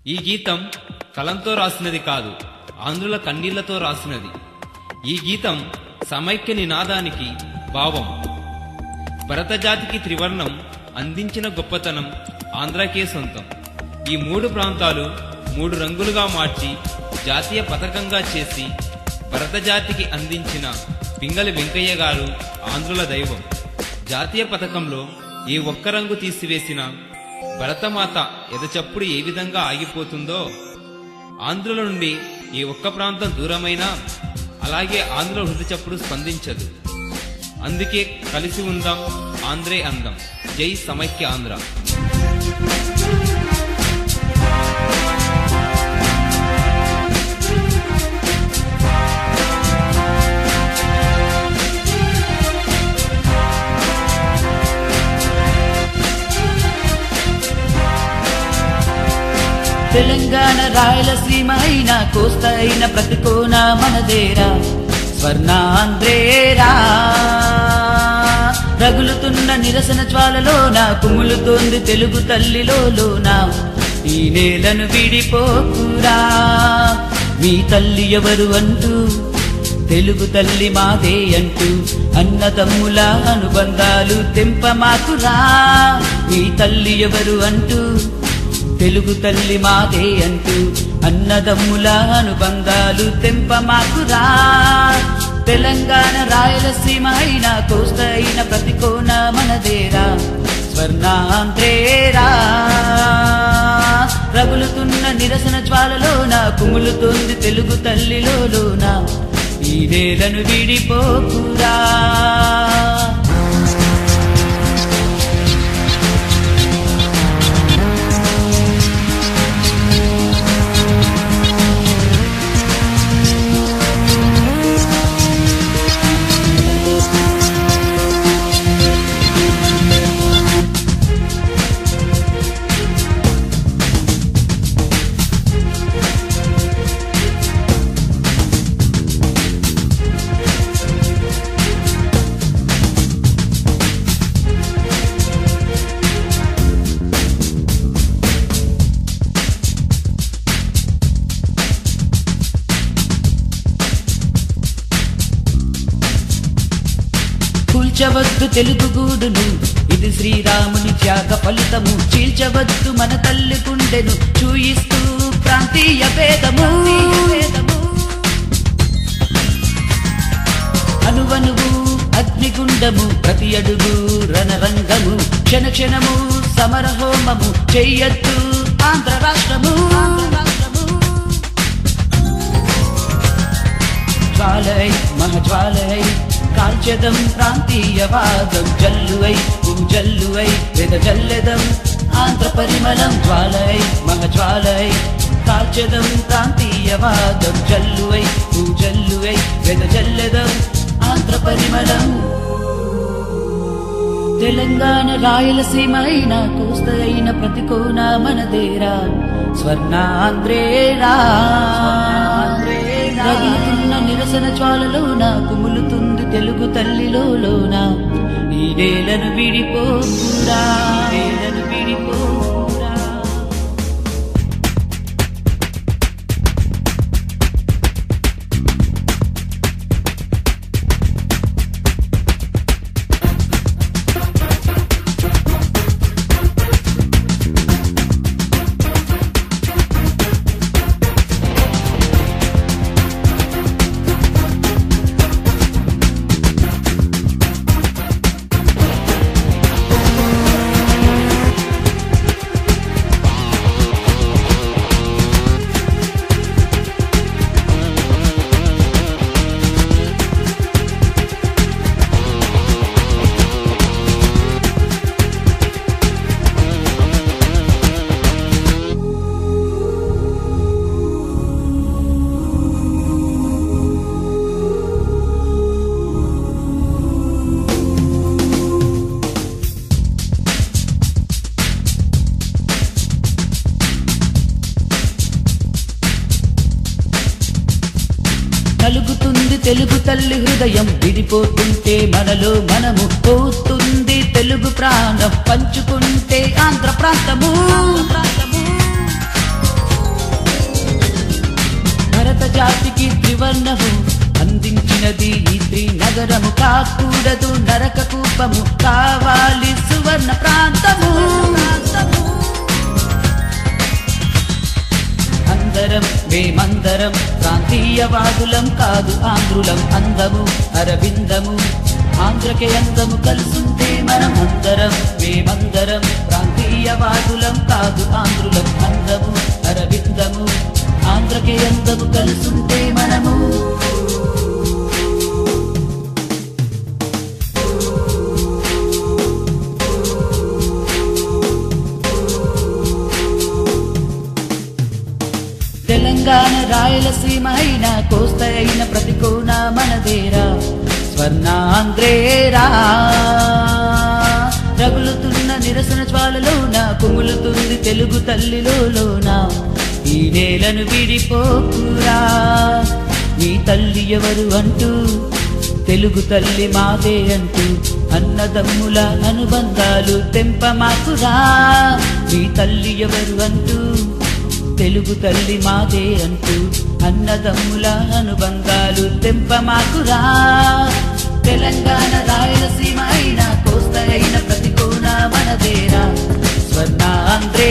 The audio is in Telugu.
ఈ గీతం కలంతో రాసినది కాదు, ఆంధ్రుల కన్నీళ్లతో రాసినది. ఈ గీతం సమైక్య నినాదానికి భావం. భరతజాతికి త్రివర్ణం అందించిన గొప్పతనం ఆంధ్రకే సొంతం. ఈ 3 ప్రాంతాలు 3 రంగులుగా మార్చి జాతీయ పతాకంగా చేసి భరతజాతికి అందించిన పింగళి వెంకయ్య గారు ఆంధ్రుల దైవం. జాతీయ పతాకంలో ఏ ఒక్క రంగు తీసివేసిన భరతమాత ఎదచప్పుడు ఏ విధంగా ఆగిపోతుందో, ఆంధ్రుల నుండి ఏ ఒక్క ప్రాంతం దూరమైనా అలాగే ఆంధ్రుల హృదయ చప్పుడు స్పందించదు. అందుకే కలిసి ఉందాం, ఆంధ్రే అందం. జై సమైక్య ఆంధ్ర. తెలంగాణ రాయలసీమ అయినా కోస్తా అయిన ప్రతి కోన మనదేరా, స్వర్ణాంధ్రేరా. రగులుతున్న నిరసన జ్వాలలోన కుములుతోంది తెలుగు తల్లిలోన. ఈ నేలను విడిపోకురా, మీ తల్లి ఎవరు అంటూ తెలుగు తల్లి మాదే అంటూ అన్నదమ్ముల అనుబంధాలు తెంపమాకురా. మీ తల్లి ఎవరు అంటూ తెలుగు తల్లి మాదే అంటూ అన్నదమ్ముల అనుబంధాలు తెంపమాకురా. తెలంగాణ రాయలసీమ అయినా కోస్తా అయిన ప్రతి కోన మనదేరా, స్వర్ణాంధ్రేరా. రగులుతున్న నిరసన జ్వాలలోన కుములుతోంది తెలుగు తల్లిలోన. ఈ నేలను విడిపోకురా. చీల్చవద్దు తెలుగు గూడును, ఇది శ్రీరాముని త్యాగ ఫలితము. చీల్చవద్దు మన తల్లి గుండెను, చూయిస్తూ ప్రాంతీయ భేదము. అనువనువు అగ్నిగుండము, ప్రతి అడుగు రణరంగము. క్షణ క్షణము సమరహోమము, చెయ్యొద్దు ఆంధ్ర రాష్ట్రము. జ్వాలై మహజ్వాలై కాల్చెదం ప్రాంతీయవాదం. జల్లువై జల్లువై వెదజల్లెదం ఆంధ్ర పరిమళం. జ్వాలై మహజ్వాలై కాల్చెదం ప్రాంతీయవాదం. జల్లువై జల్లువై వెదజల్లెదం ఆంధ్ర పరిమళం. తెలంగాణ రాయలసీమ అయినా కోస్తా అయిన ప్రతి కోన మనదేరా, స్వర్ణాంధ్రేరా. రగులుతున్న నిరసన జ్వాలలోన కుములుతుంది తెలుగు తల్లిలోన. ఈ నేలను విడిపోకురా, నేలను విడిపోకురా. కలుగుతుంది తెలుగు తల్లి హృదయం, విడిపోతుంటే మనలో మనము. పోతుంది తెలుగు ప్రాణం, పంచుకుంటే ఆంధ్ర ప్రాంతము. జాతికి త్రివర్ణము అందించినది ఈ శ్రీనగరము. కాకూడదు నరక కూపము, కావాలి సువర్ణ ప్రాంతము. అందరం మేమందరం ప్రాంతీయవాదులం కాదు ఆంధ్రులం. అందము అరవిందము ఆంధ్రకే అందము కలుసుంటే మనం అందరం మేమందరం ప్రాంతీయవాదులం కాదు ఆంధ్రులం. అందము అరవిందము ఆంధ్రకే అందము కలుసుంటే మనము. తెలంగాణ రాయలసీమ అయినా కోస్త అయిన ప్రతి కోణ మనదేరా, స్వర్ణాంధ్రేరా. రగులుతున్న నిరసన జ్వాలలోన కుములుతుంది తెలుగు తల్లిలోన. ఈ నేలను విడిపోకురా, నీ తల్లి ఎవరు అంటూ తెలుగు తల్లి మాదే అంటూ. అన్నదమ్ముల అనుబంధాలు తెంపమాకురా, నీ తల్లి ఎవరు అంటూ తెలుగు తల్లి మాదే అంటూ. అన్నదమ్ముల అనుబంధాలు తెంపమాకురా. తెలంగాణ రాయలసీమ అయినా కోస్త అయిన ప్రతి కోణ మనదేరా, స్వర్ణాంధ్రే